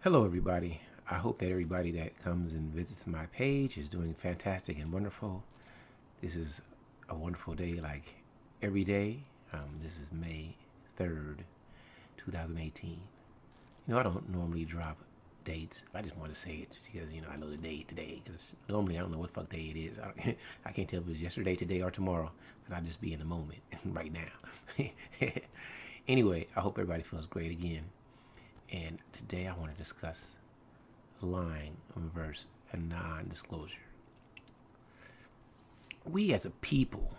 Hello, everybody. I hope that everybody that comes and visits my page is doing fantastic and wonderful. This is a wonderful day, like every day. This is May 3rd, 2018. I don't normally drop dates. I just want to say it because I know the day today. Because normally I don't know what fuck day it is. I can't tell if it's yesterday, today, or tomorrow. Because I just be in the moment right now. Anyway, I hope everybody feels great again. And today I want to discuss lying versus a non-disclosure. We as a people,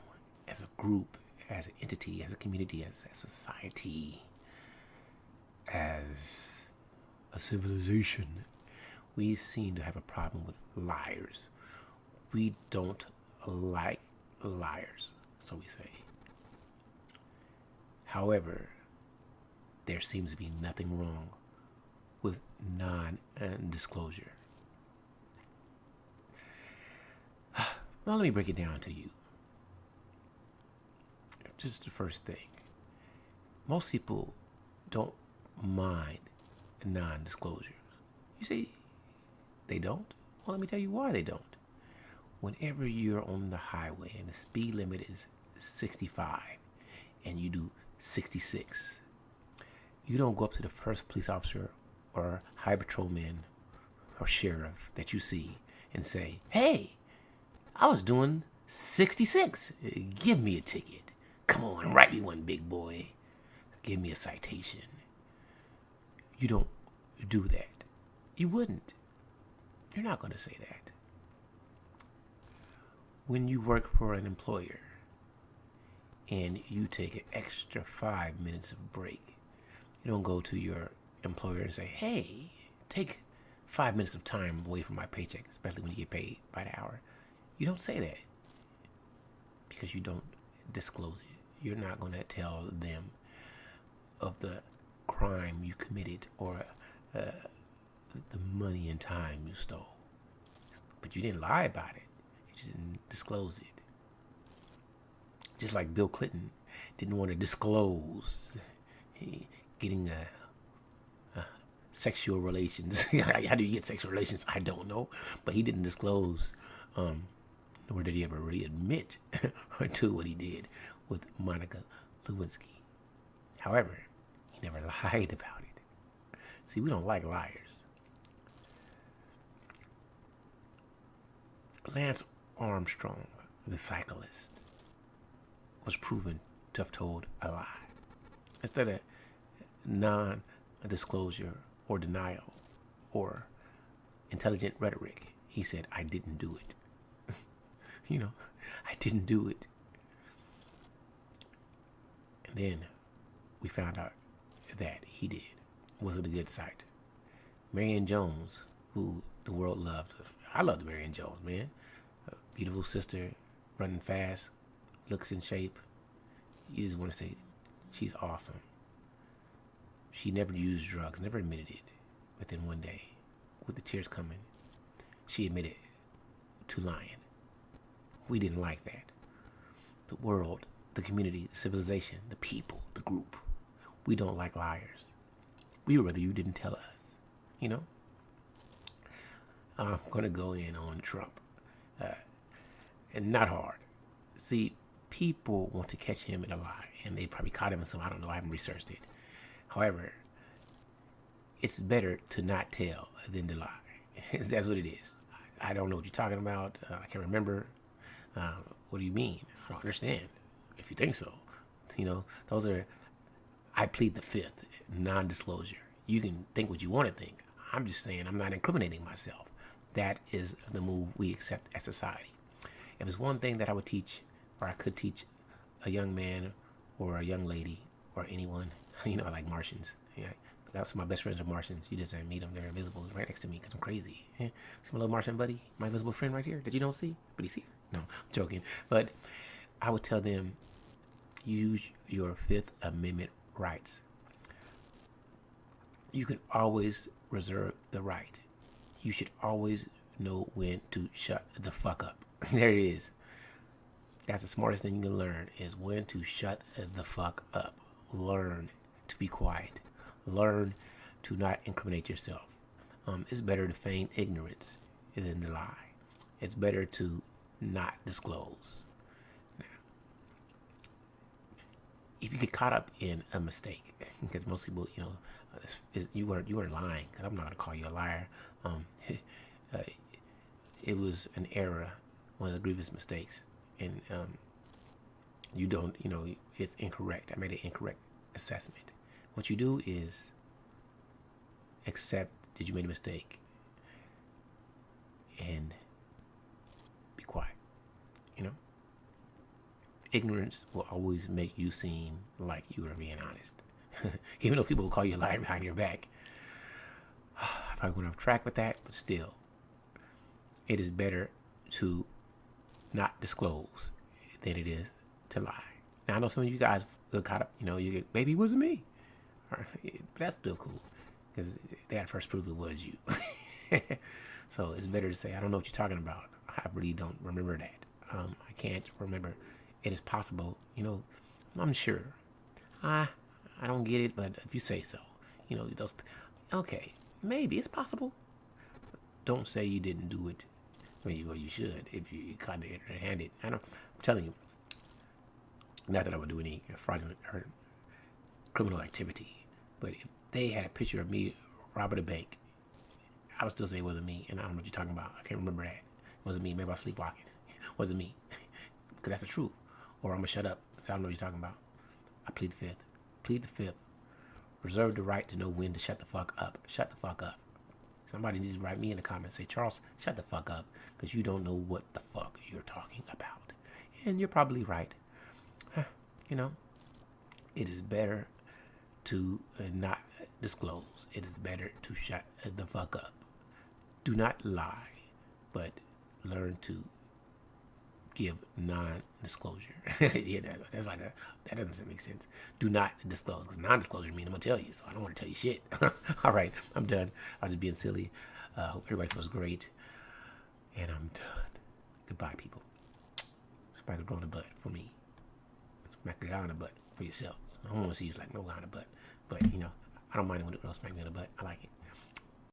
as a group, as an entity, as a community, as a society, as a civilization, we seem to have a problem with liars. We don't like liars, so we say. However, there seems to be nothing wrong with non-disclosure. Now, let me break it down to you. Just the first thing. Most people don't mind non-disclosures. You say they don't? Well, let me tell you why they don't. Whenever you're on the highway and the speed limit is 65 and you do 66, you don't go up to the first police officer or high patrolman or sheriff that you see and say, "Hey, I was doing 66. Give me a ticket. Come on, write me one, big boy. Give me a citation." You don't do that. You wouldn't. You're not going to say that. When you work for an employer and you take an extra 5 minutes of break, you don't go to your employer and say, "Hey, take 5 minutes of time away from my paycheck," especially when you get paid by the hour. You don't say that because you don't disclose it. You're not going to tell them of the crime you committed or the money and time you stole. But you didn't lie about it. You just didn't disclose it. Just like Bill Clinton didn't want to disclose getting sexual relations. How do you get sexual relations? I don't know. But he didn't disclose, nor did he ever really admit to what he did with Monica Lewinsky. However, he never lied about it. See, we don't like liars. Lance Armstrong, the cyclist, was proven to have told a lie. Instead of non-disclosure or denial or intelligent rhetoric, he said, "I didn't do it." I didn't do it. And then we found out that he did. It wasn't a good sight. Marianne Jones, who the world loved. I loved Marianne Jones, man. A beautiful sister, running fast, looks in shape. You just want to say she's awesome. She never used drugs, never admitted it. Within one day, with the tears coming, she admitted to lying. We didn't like that. The world, the community, the civilization, the people, the group. We don't like liars. We would rather you didn't tell us. I'm going to go in on Trump. And not hard. See, people want to catch him in a lie, and they probably caught him in some, I don't know, I haven't researched it. However, it's better to not tell than to lie. That's what it is. I don't know what you're talking about. I can't remember. What do you mean? I don't understand. If you think so, those are, I plead the fifth, non-disclosure. You can think what you want to think. I'm just saying I'm not incriminating myself. That is the move we accept as society. If it's one thing that I would teach, or I could teach a young man or a young lady or anyone, I like Martians. Yeah, that's my best friends are Martians. You just didn't meet them; they're invisible, right next to me because I'm crazy. Yeah. See my little Martian buddy, my invisible friend right here that you don't see, but he's here. No, I'm joking. But I would tell them, use your Fifth Amendment rights. You can always reserve the right. You should always know when to shut the fuck up. There it is. That's the smartest thing you can learn, is when to shut the fuck up. Learn to be quiet. Learn to not incriminate yourself. It's better to feign ignorance than to lie. It's better to not disclose. If you get caught up in a mistake, because most people, you weren't lying. Because I'm not gonna call you a liar. Uh, it was an error, one of the grievous mistakes, and you don't, it's incorrect. I made an incorrect assessment. What you do is accept that you made a mistake and be quiet. You know, ignorance will always make you seem like you are being honest, even though people will call you a liar behind your back. I probably went off track with that, but still, it is better to not disclose than it is to lie. Now I know some of you guys got caught up. You get, baby, it wasn't me. That's still cool because they had to first prove it was you. So it's better to say, I don't know what you're talking about. I really don't remember that. I can't remember. It is possible. I'm sure. I don't get it, but if you say so, those. Okay, maybe it's possible. Don't say you didn't do it. Well, you should if you caught it handed. I'm telling you. Not that I would do any fraudulent or criminal activity, but if they had a picture of me robbing a bank, I would still say it wasn't me, and I don't know what you're talking about. I can't remember that. It wasn't me. Maybe I was sleepwalking. It wasn't me, because that's the truth. Or I'm gonna shut up. I don't know what you're talking about. I plead the fifth. Plead the fifth. Reserve the right to know when to shut the fuck up. Shut the fuck up. Somebody needs to write me in the comments. Say, Charles, shut the fuck up, because you don't know what the fuck you're talking about. And you're probably right. It is better to not disclose. It is better to shut the fuck up. Do not lie, but learn to give non-disclosure. Yeah, that doesn't make sense. Do not disclose, because non-disclosure means I'm gonna tell you, so I don't want to tell you shit. All right, I'm done. I was just being silly. Hope everybody feels great, and I'm done. Goodbye, people. Smack a girl in the butt for me. Smack a guy in the butt for yourself. I don't want to see you like no guy in the butt, but I don't mind when a girl smack me in the butt. I like it.